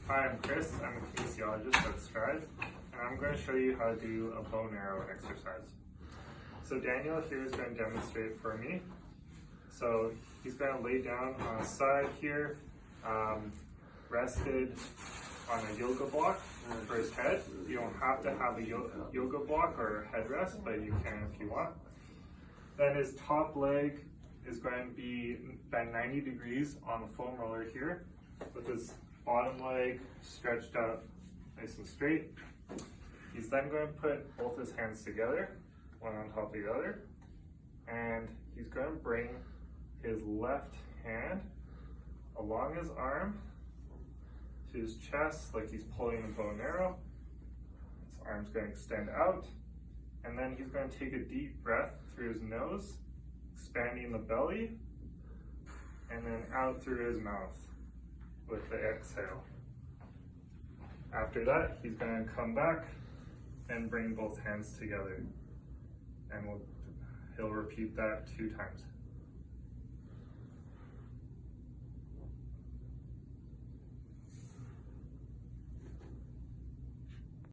Hi, I'm Kris. I'm a kinesiologist at Strides, and I'm going to show you how to do a bow and arrow exercise. So Daniel here is going to demonstrate for me. So he's going to lay down on his side here, rested on a yoga block for his head. You don't have to have a yoga block or a headrest, but you can if you want. Then his top leg is going to be bent 90 degrees on the foam roller here, with his bottom leg stretched out nice and straight. He's then going to put both his hands together, one on top of the other, and he's going to bring his left hand along his arm to his chest like he's pulling a bow and arrow. His arm's going to extend out, and then he's going to take a deep breath through his nose, expanding the belly, and then out through his mouth with the exhale. After that, he's going to come back and bring both hands together, and he'll repeat that 2 times.